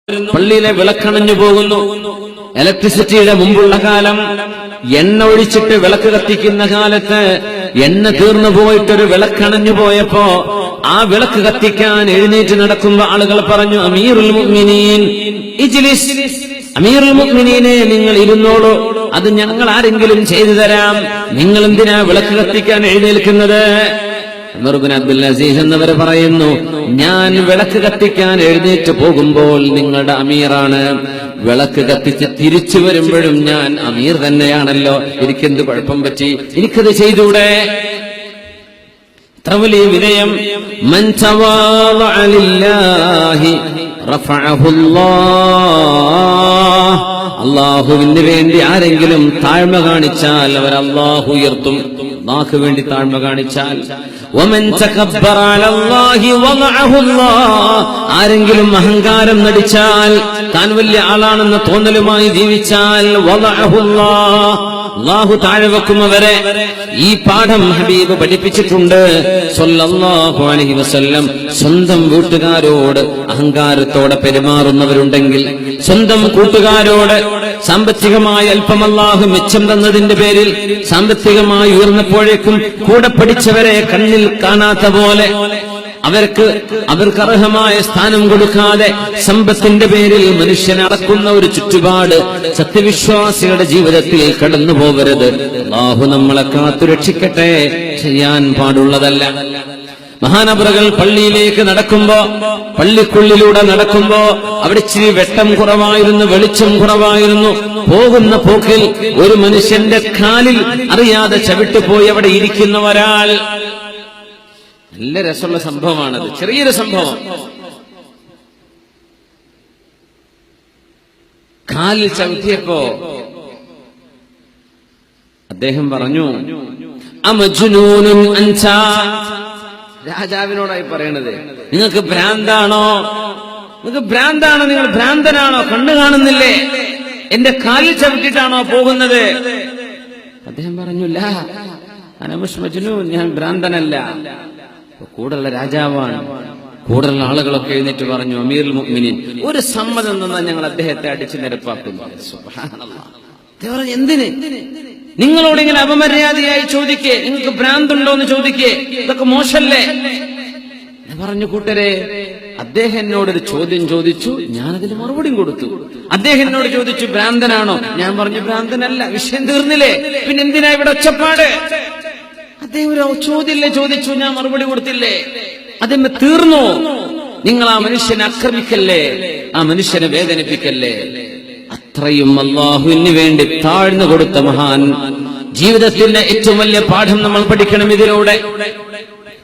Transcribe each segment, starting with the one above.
പള്ളിയിലെ വിളക്കണഞ്ഞു പോകുന്നു. ഇലക്ട്രിസിറ്റിയുടെ മുമ്പുള്ള കാലം എണ്ണ ഒഴിച്ചിട്ട് വിളക്ക് കത്തിക്കുന്ന കാലത്ത് എണ്ണ തീർന്നു പോയിട്ടൊരു വിളക്കണഞ്ഞു പോയപ്പോ ആ വിളക്ക് കത്തിക്കാൻ എഴുന്നേറ്റ് നടക്കുമ്പോ ആളുകൾ പറഞ്ഞു, അമീറുൽ മുഅ്മിനീൻ ഇജ്ലിസ്, അമീറുൽ മുഅ്മിനീനെ നിങ്ങൾ ഇരുന്നോളൂ, അത് ഞങ്ങൾ ആരെങ്കിലും ചെയ്തു തരാം, നിങ്ങൾ എന്തിനാ വിളക്ക് കത്തിക്കാൻ എഴുന്നേൽക്കുന്നത്? ഉമർ ഇബ്നു അബ്ദുൽ അസീസ് എന്നവർ പറയുന്നു, ഞാൻ വിളക്ക് കത്തിക്കാൻ എഴുന്നേറ്റ് പോകുമ്പോൾ നിങ്ങളുടെ അമീറാണ്, വിളക്ക് കത്തിച്ച് തിരിച്ചു വരുമ്പോഴും ഞാൻ അമീർ തന്നെയാണല്ലോ, എനിക്കെന്ത് കുഴപ്പം പറ്റി, എനിക്കത് ചെയ്തൂടെ? ഇത്ര വലിയ വിനയം. മൻ തവാളഅ ലില്ലാഹി റഫഅഹുല്ലാഹ്, അല്ലാഹുവിന് വേണ്ടി ആരെങ്കിലും താഴ്മ കാണിച്ചാൽ അവർ അല്ലാഹു ഉയർത്തും. അല്ലാഹുവിന് വേണ്ടി താഴ്മ കാണിച്ചാൽ വമൻ തകബ്ബറ അലല്ലാഹി വദഅഹു അല്ലാഹ്, ആരെങ്കിലും അഹങ്കാരം നടിച്ചാൽ താൻ വലിയ ആളാണെന്ന തോന്നലുമായി ജീവിച്ചാൽ വദഅഹു അല്ലാഹ്, അല്ലാഹു താഴെ വെക്കും അവരെ. ഈ പാഠം ഹബീബ് പഠിപ്പിച്ചിട്ടുണ്ട് സ്വല്ലല്ലാഹു അലൈഹി വസല്ലം. സ്വന്തം വീട്ടുകാരോട് അഹങ്കാരത്തോടെ പെരുമാറുന്നവരുണ്ടെങ്കിൽ, സ്വന്തം കൂട്ടുകാരോട് സാമ്പത്തികമായി അല്പം അല്ലാഹു മെച്ചം തന്നതിന്റെ പേരിൽ സാമ്പത്തികമായി ഉയർന്നപ്പോഴേക്കും കൂടെ പഠിച്ചവരെ കണ്ണിൽ കാണാത്ത പോലെ അവർക്ക് അർഹമായ സ്ഥാനം കൊടുക്കാതെ സമ്പത്തിന്റെ പേരിൽ മനുഷ്യനെ അടക്കുന്ന ഒരു ചുറ്റുപാട് സത്യവിശ്വാസികളുടെ ജീവിതത്തിൽ കടന്നു പോകരുത്. അല്ലാഹു നമ്മളെ കാത്തുരക്ഷിക്കട്ടെ. ചെയ്യാൻ പാടുള്ളതല്ല. മഹാനവറുകൾ പള്ളിയിലേക്ക് നടക്കുമ്പോ, പള്ളിക്കുള്ളിലൂടെ നടക്കുമ്പോ അവിടെ ഇച്ചിരി വെട്ടം കുറവായിരുന്നു, വെളിച്ചം കുറവായിരുന്നു. പോകുന്ന പോക്കിൽ ഒരു മനുഷ്യന്റെ കാലിൽ അറിയാതെ ചവിട്ടുപോയി അവിടെ ഇരിക്കുന്ന ഒരാൾ. നല്ല രസമുള്ള സംഭവമാണത്, ചെറിയൊരു സംഭവം. കാലിൽ ചവിട്ടിയപ്പോ അദ്ദേഹം പറഞ്ഞു, അമജ്നൂനുൻ അൻത, രാജാവിനോടായി പറയണത്, നിങ്ങൾക്ക് ഭ്രാന്താണോ? നിങ്ങൾക്ക് ഭ്രാന്താണോ? നിങ്ങൾ ഭ്രാന്തനാണോ? കണ്ണു കാണുന്നില്ലേ? എന്റെ കാലിൽ ചവിട്ടിട്ടാണോ പോകുന്നത്? അദ്ദേഹം പറഞ്ഞു, ലാ അന മജ്നൂൻ, ഞാൻ ഭ്രാന്തനല്ല. കൂടെയുള്ള രാജാവാണ്. കൂടെയുള്ള ആളുകളൊക്കെ എഴുന്നേറ്റ് പറഞ്ഞു, അമീറുൽ മുഅ്മിനീൻ ഒരു സമ്മതം തന്നാൽ ഞങ്ങൾ അദ്ദേഹത്തെ അടിച്ചു നിരപ്പാക്കും. സുബ്ഹാനല്ലാഹ്. എന്തിന് നിങ്ങളോട് ഇങ്ങനെ അപമര്യാദയായി ചോദിക്കേ? നിങ്ങൾക്ക് ഭ്രാന്തുണ്ടോ എന്ന് ചോദിക്കേ? ഇതൊക്കെ മോശല്ലേ? ഞാൻ പറഞ്ഞു, കൂട്ടരെ, അദ്ദേഹം എന്നോടൊരു ചോദ്യം ചോദിച്ചു, ഞാനതിന് മറുപടിയും കൊടുത്തു. അദ്ദേഹം എന്നോട് ചോദിച്ചു, ഭ്രാന്തനാണോ? ഞാൻ പറഞ്ഞു, ഭ്രാന്തനല്ല. വിഷയം തീർന്നില്ലേ? പിന്നെ എന്തിനാ ഇവിടെ ഒച്ചപ്പാട്? അദ്ദേഹം ഒരു ചോദ്യമല്ലേ ചോദിച്ചു, ഞാൻ മറുപടി കൊടുത്തില്ലേ? അതിന് തീർന്നു. നിങ്ങൾ ആ മനുഷ്യനെ ആക്രമിക്കല്ലേ, ആ മനുഷ്യനെ വേദനിപ്പിക്കല്ലേ. അത്രയും അല്ലാഹുവിന് വേണ്ടി താഴ്ന്നു കൊടുത്ത മഹാൻ. ജീവിതത്തിന്റെ ഏറ്റവും വലിയ പാഠം നമ്മൾ പഠിക്കണം ഇതിലൂടെ.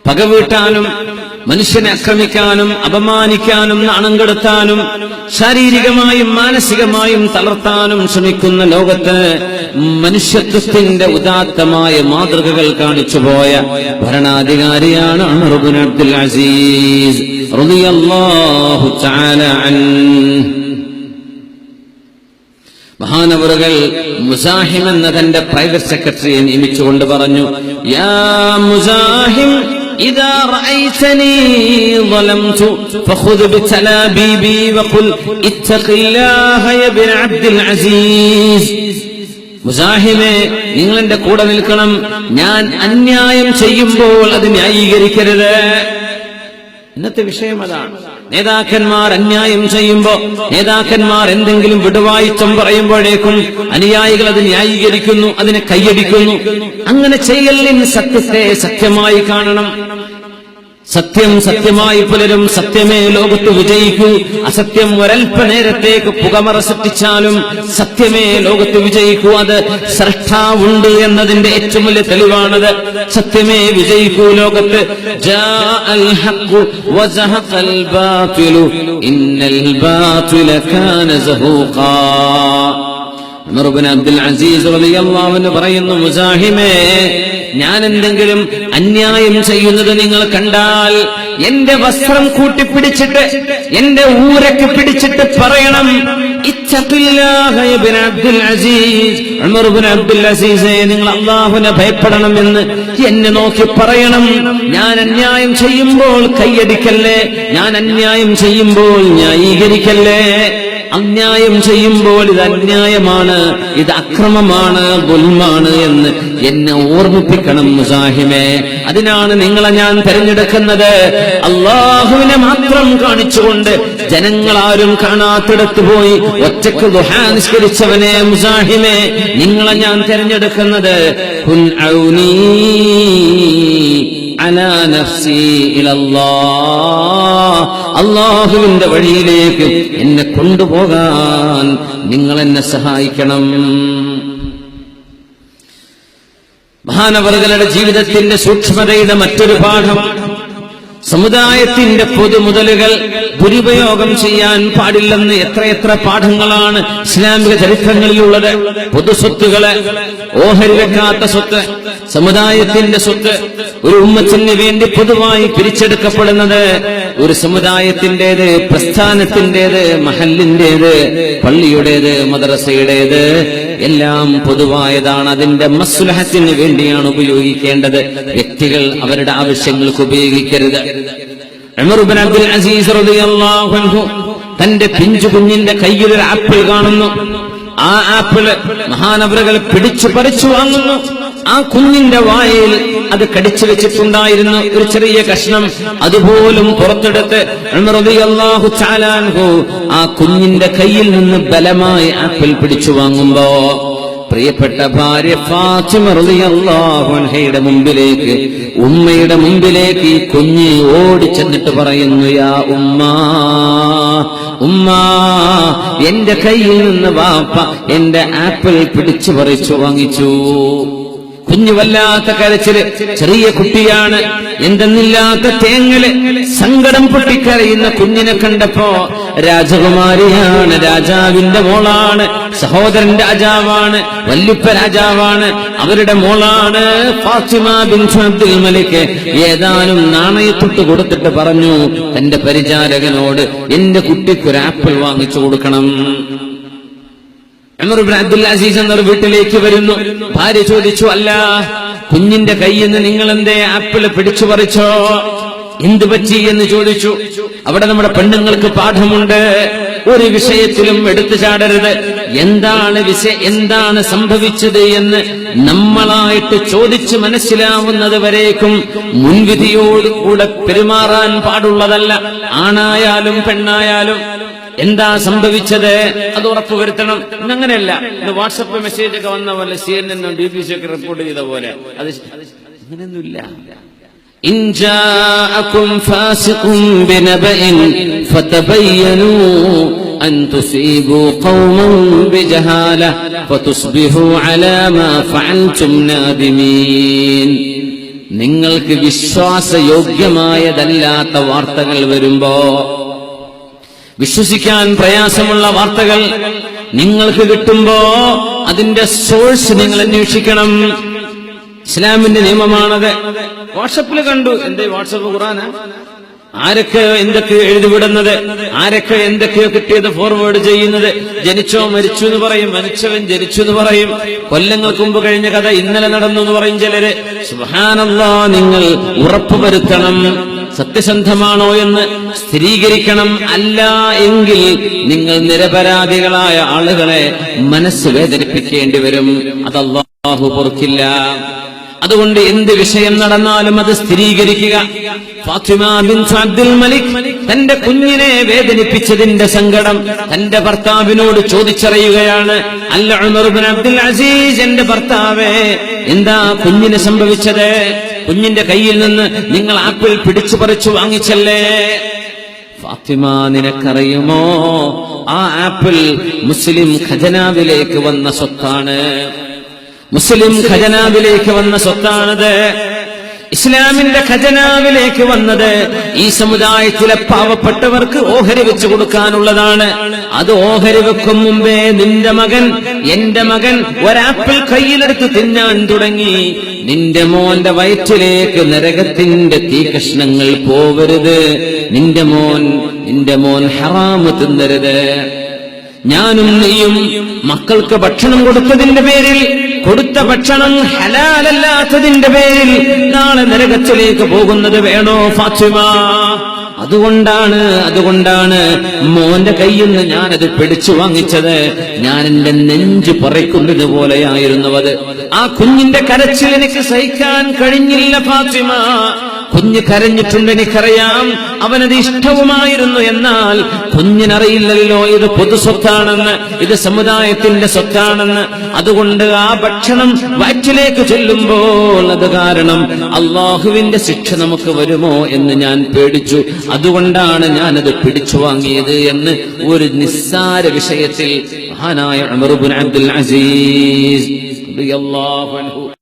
പകവീട്ടാനും മനുഷ്യനെ ആക്രമിക്കാനും അപമാനിക്കാനും നാണം കെടുത്താനും ശാരീരികമായും മാനസികമായും തളർത്താനും ശ്രമിക്കുന്ന ലോകത്ത് മനുഷ്യത്വത്തിന്റെ ഉദാത്തമായ മാതൃകകൾ കാണിച്ചുപോയ ഭരണാധികാരിയാണ് ഉമർ ഇബ്നു അബ്ദുൽ അസീസ് റളിയല്ലാഹു തആല അൻഹു. മഹാനവറുകൾ മുസാഹിം എന്ന തന്റെ പ്രൈവറ്റ് സെക്രട്ടറിയെ നിയമിച്ചുകൊണ്ട് പറഞ്ഞു, യാ മുസാഹിം ഇദാ റഅയ്തനി ളലംതു ഫഖുദ് ബിതലാബീബി വഖുൽ ഇത്തഖില്ലാഹ യാ ഇബ്നു അബ്ദുൽ അസീസ്. മുസാഹിമേ, നിങ്ങൾ എന്റെ കൂടെ നിൽക്കണം. ഞാൻ അന്യായം ചെയ്യുമ്പോൾ അത് ന്യായീകരിക്കരുത്. ഇന്നത്തെ വിഷയം അതാണ്. നേതാക്കന്മാർ അന്യായം ചെയ്യുമ്പോ, നേതാക്കന്മാർ എന്തെങ്കിലും വിടുവായിത്തം പറയുമ്പോഴേക്കും അനുയായികൾ അത് ന്യായീകരിക്കുന്നു, അതിനെ കൈയടിക്കുന്നു. അങ്ങനെ ചെയ്യലിന് സത്യത്തെ സത്യമായി കാണണം. സത്യം സത്യമായി പുലരും. സത്യമേ ലോകത്ത് വിജയിക്കൂ. അസത്യം ഒരൽപ്പ നേരത്തേക്ക് പുകമറ സൃഷ്ടിച്ചാലും സത്യമേ ലോകത്ത് വിജയിക്കൂ. അത് സ്രഷ്ടാവുണ്ട് എന്നതിന്റെ ഏറ്റവും വലിയ തെളിവാണത്. സത്യമേ വിജയിക്കൂ ലോകത്ത്. ജാഅൽ ഹഖ് വസഹഖൽ ബാതിലു ഇന്നൽ ബാതില കാന സഹൂഖാ. ഉമർ ഇബ്നു അബ്ദുൽ അസീസ് റളിയല്ലാഹു അൻഹു പറയുന്നു, മുസാഹിമേ, ഞാൻ എന്തെങ്കിലും അന്യായം ചെയ്യുന്നത് നിങ്ങൾ കണ്ടാൽ എന്റെ വസ്ത്രം കൂട്ടിപ്പിടിച്ചിട്ട്, എന്റെ ഊരക്ക് പിടിച്ചിട്ട് പറയണം, ഇത്തഖില്ലാഹ ഇബ്നു അബ്ദുൽ അസീസ്, ഉമർ ഇബ്നു അബ്ദുൽ അസീസേ, നിങ്ങൾ അല്ലാഹുവിനെ ഭയപ്പെടണമെന്ന് എന്നെ നോക്കി പറയണം. ഞാൻ അന്യായം ചെയ്യുമ്പോൾ കൈയടിക്കല്ലേ, ഞാൻ അന്യായം ചെയ്യുമ്പോൾ ന്യായീകരിക്കല്ലേ. അന്യായം ചെയ്യുമ്പോൾ ഇത് അന്യായമാണ്, ഇത് അക്രമമാണ്, ദുൽമാണ് എന്ന് എന്നെ ഓർമ്മിപ്പിക്കണം മുസാഹിമേ. അതിനാണ് നിങ്ങളെ ഞാൻ തെരഞ്ഞെടുക്കുന്നത്. അള്ളാഹുവിനെ മാത്രം കാണിച്ചുകൊണ്ട് ജനങ്ങളാരും കാണാത്തിടത്ത് പോയി ഒറ്റക്ക് ദുഹാ നിസ്കരിച്ചവനെ മുസാഹിമേ, നിങ്ങളെ ഞാൻ തെരഞ്ഞെടുക്കുന്നത്. കുൻ ഔനീ അലാ നഫ്സി ഇലല്ലാഹ്, അല്ലാഹുവിന്റെ വഴിയിലേക്ക് എന്നെ കൊണ്ടുപോകാൻ നിങ്ങൾ എന്നെ സഹായിക്കണം. മഹാനവറുകളുടെ ജീവിതത്തിന്റെ സൂക്ഷ്മതയുടെ മറ്റൊരു പാഠം, സമുദായത്തിന്റെ പൊതുമുതലുകൾ ദുരുപയോഗം ചെയ്യാൻ പാടില്ലെന്ന് എത്രയെത്ര പാഠങ്ങളാണ് ഇസ്ലാമിക ചരിത്രങ്ങളിലുള്ളത്. പൊതുസ്വത്തുകളെ, ഓഹരി വെക്കാത്ത സ്വത്ത്, സമുദായത്തിന്റെ സ്വത്ത് ഒരു ഉമ്മത്തിന് വേണ്ടി പൊതുവായി പിരിച്ചെടുക്കപ്പെടുന്നത് ഒരു സമുദായത്തിന്റേത്, പ്രസ്ഥാനത്തിന്റേത്, മഹല്ലിന്റേത്, പള്ളിയുടേത്, മദ്രസയുടേത് എല്ലാം പൊതുവായതാണ്. അതിന്റെ മസ്ലഹത്തിന് വേണ്ടിയാണ് ഉപയോഗിക്കേണ്ടത്. വ്യക്തികൾ അവരുടെ ആവശ്യങ്ങൾക്ക് ഉപയോഗിക്കരുത്. ഉമർ ഇബ്നു അബ്ദുൽ അസീസ് റളിയല്ലാഹു അൻഹു തന്റെ പിഞ്ചു കുഞ്ഞിന്റെ കയ്യിൽ ഒരു ആപ്പിൾ കാണുന്നു. ആ ആപ്പിള് മഹാനവറുകൾ പിടിച്ചു പറിച്ചു വാങ്ങുന്നു. ആ കുഞ്ഞിന്റെ വായിൽ അത് കടിച്ചു വെച്ചിട്ടുണ്ടായിരുന്നു ഒരു ചെറിയ കഷ്ണം, അതുപോലും പുറത്തെടുത്ത് ഉമർ റളിയല്ലാഹു തആല അൻഹു ആ കുഞ്ഞിന്റെ കയ്യിൽ നിന്ന് ബലമായി ആപ്പിൾ പിടിച്ചു വാങ്ങുമ്പോ പ്രിയപ്പെട്ട ഭാര്യ ഫാത്തിമ റളിയല്ലാഹു അൻഹയുടെ മുമ്പിലേക്ക്, ഉമ്മയുടെ മുമ്പിലേക്ക് ഈ കുഞ്ഞ് ഓടിച്ചെന്നിട്ട് പറയുന്നു, യാ ഉമ്മാ, ഉമ്മാ, എന്റെ കയ്യിൽ നിന്ന് വാപ്പ എന്റെ ആപ്പിൾ പിടിച്ചു പറിച്ചു വാങ്ങിച്ചു. കുഞ്ഞു വല്ലാത്ത കരച്ചില്, ചെറിയ കുട്ടിയാണ്, എന്തെന്നില്ലാത്ത തേങ്ങല്, സങ്കടം പൊട്ടിക്കരയുന്ന കുഞ്ഞിനെ കണ്ടപ്പോ, രാജകുമാരിയാണ്, രാജാവിന്റെ മോളാണ്, സഹോദരൻ രാജാവാണ്, വല്യുപ്പ രാജാവാണ്, അവരുടെ മോളാണ് ഫാത്തിമ ബിൻത് അബ്ദുൽ മലിക് ഏതാനും നാണയത്തൊട്ട് കൊടുത്തിട്ട് പറഞ്ഞു തന്റെ പരിചാരകനോട്, എന്റെ കുട്ടിക്കൊരു ആപ്പിൾ വാങ്ങിച്ചു കൊടുക്കണം. ഉമർ ഇബ്നു അബ്ദുൽ അസീസ് എന്നൊരു വീട്ടിലേക്ക് വരുന്നു. ഭാര്യ ചോദിച്ചു, അല്ല, കുഞ്ഞിന്റെ കയ്യിൽ നിന്ന് നിങ്ങൾ എന്തേ ആപ്പിള് പിടിച്ചു പറിച്ചോ, എന്ത് പറ്റി എന്ന് ചോദിച്ചു. അവിടെ നമ്മുടെ പെണ്ണുങ്ങൾക്ക് പാഠമുണ്ട്. ഒരു വിഷയത്തിലും എടുത്തു ചാടരുത്. എന്താണ് സംഭവിച്ചത് എന്ന് നമ്മളായിട്ട് ചോദിച്ച് മനസ്സിലാവുന്നത് വരേക്കും മുൻവിധിയോടുകൂടെ പെരുമാറാൻ പാടുള്ളതല്ല. ആണായാലും പെണ്ണായാലും എന്താ സംഭവിച്ചത് അത് ഉറപ്പുവരുത്തണം. അങ്ങനെയല്ല, ഇന്ന് വാട്സപ്പ് മെസ്സേജ് ഒക്കെ വന്ന പോലെ CNN BBC ഒക്കെ റിപ്പോർട്ട് ചെയ്ത പോലെ അത് അങ്ങനെയൊന്നുമില്ല. ഇൻ ജാഅകും ഫാസിഖുൻ ബിനബഇൻ ഫതബയ്യനൂ അൻ തുസീബു ഖൗമൻ ബിജഹാല ഫതുസ്ബിഹു അലാ മാ ഫഅൽതും നാദിമീൻ. നിങ്ങൾക്ക് വിശ്വാസയോഗ്യമായതല്ലാത്ത വാർത്തകൾ വരുമ്പോ, വിശ്വസിക്കാൻ പ്രയാസമുള്ള വാർത്തകൾ നിങ്ങൾക്ക് കിട്ടുമ്പോ അതിന്റെ സോഴ്സ് നിങ്ങൾ അന്വേഷിക്കണം. ഇസ്ലാമിന്റെ നിയമമാണത്. വാട്സപ്പിൽ കണ്ടു, എന്റെ വാട്സപ്പ് ഖുർആനാ, ആരൊക്കെ എന്തൊക്കെ എഴുതിവിടുന്നത്, ആരൊക്കെ എന്തൊക്കെയോ കിട്ടിയത് ഫോർവേഡ് ചെയ്യുന്നത്. ജനിച്ചോ മരിച്ചു എന്ന് പറയും, മരിച്ചവൻ ജനിച്ചു എന്ന് പറയും, കൊല്ലങ്ങൾക്ക് മുമ്പ് കഴിഞ്ഞ കഥ ഇന്നലെ നടന്നു എന്ന് പറയും ചിലര്. സുബ്ഹാനല്ലാഹ്, നിങ്ങൾ ഉറപ്പുവരുത്തണം, സത്യസന്ധമാണോ എന്ന് സ്ഥിരീകരിക്കണം. അല്ല എങ്കിൽ നിങ്ങൾ നിരപരാധികളായ ആളുകളെ മനസ്സ് വേദനിപ്പിക്കേണ്ടി വരും. അത് അല്ലാഹു പൊറുക്കില്ല. അതുകൊണ്ട് എന്ത് വിഷയം നടന്നാലും അത് സ്ഥിരീകരിക്കുക. ഫാത്തിമ ബിൻത് അബ്ദുൽ മലിക് തന്റെ കുഞ്ഞിനെ വേദനിപ്പിച്ചതിന്റെ സങ്കടം തന്റെ ഭർത്താവിനോട് ചോദിച്ചറിയുകയാണ്. അല്ല ഉമർ ഇബ്നു അബ്ദുൽ അസീസ്, എന്റെ ഭർത്താവേ, എന്താ കുഞ്ഞിന് സംഭവിച്ചത്? കുഞ്ഞിന്റെ കയ്യിൽ നിന്ന് നിങ്ങൾ ആപ്പിൾ പിടിച്ചു പറിച്ചു വാങ്ങിച്ചല്ലേ? ഫാത്തിമ, നിനക്കറിയുമോ, ആ ആപ്പിൾ മുസ്ലിം ഖജനാവിലേക്ക് വന്ന സ്വത്താണ്. മുസ്ലിം ഖജനാവിലേക്ക് വന്ന സ്വത്താണത്. ഇസ്ലാമിന്റെ ഖജനാവിലേക്ക് വന്നത് ഈ സമുദായത്തിലെ പാവപ്പെട്ടവർക്ക് ഓഹരി വെച്ചു കൊടുക്കാനുള്ളതാണ്. അത് ഓഹരി വെക്കും മുമ്പേ നിന്റെ മകൻ, എന്റെ മകൻ ഒരാപ്പിൾ കയ്യിലെടുത്ത് തിന്നാൻ തുടങ്ങി. നിന്റെ മോന്റെ വയറ്റിലേക്ക് നരകത്തിന്റെ തീകഷ്ണങ്ങൾ പോവരുത്. നിന്റെ മോൻ ഹറാമ് തിന്നരുത്. ഞാനും നീയും മക്കൾക്ക് ഭക്ഷണം കൊടുത്തതിന്റെ പേരിൽ, കൊടുത്ത ഭക്ഷണം ഹലാലല്ലാത്തതിന്റെ പേരിൽ നാളെ നരകത്തിലേക്ക് പോകുന്നത് വേണോ ഫാത്തിമ? അതുകൊണ്ടാണ് മോന്റെ കയ്യിൽ നിന്ന് ഞാനത് പിടിച്ചു വാങ്ങിച്ചത്. ഞാൻ എന്റെ നെഞ്ച് പറിക്കുന്നത് പോലെയായിരുന്നു അത്. ആ കുഞ്ഞിന്റെ കരച്ചിൽ എനിക്ക് സഹിക്കാൻ കഴിഞ്ഞില്ല ഫാത്തിമ. കുഞ്ഞ് കരഞ്ഞിട്ടുണ്ട്, എനിക്കറിയാം, അവനത് ഇഷ്ടവുമായിരുന്നു. എന്നാൽ കുഞ്ഞിനറിയില്ലല്ലോ ഇത് പൊതു സ്വത്താണെന്ന്, ഇത് സമുദായത്തിന്റെ സ്വത്താണെന്ന്. അതുകൊണ്ട് ആ ഭക്ഷണം വയറ്റിലേക്ക് ചെല്ലുമ്പോൾ അത് കാരണം അള്ളാഹുവിന്റെ ശിക്ഷ നമുക്ക് വരുമോ എന്ന് ഞാൻ പേടിച്ചു. അതുകൊണ്ടാണ് ഞാനത് പിടിച്ചു വാങ്ങിയത് എന്ന് ഒരു നിസ്സാര വിഷയത്തിൽ മഹാനായ ഉമർ ഇബ്നു അബ്ദുൽ അസീസ് റളിയല്ലാഹു അൻഹു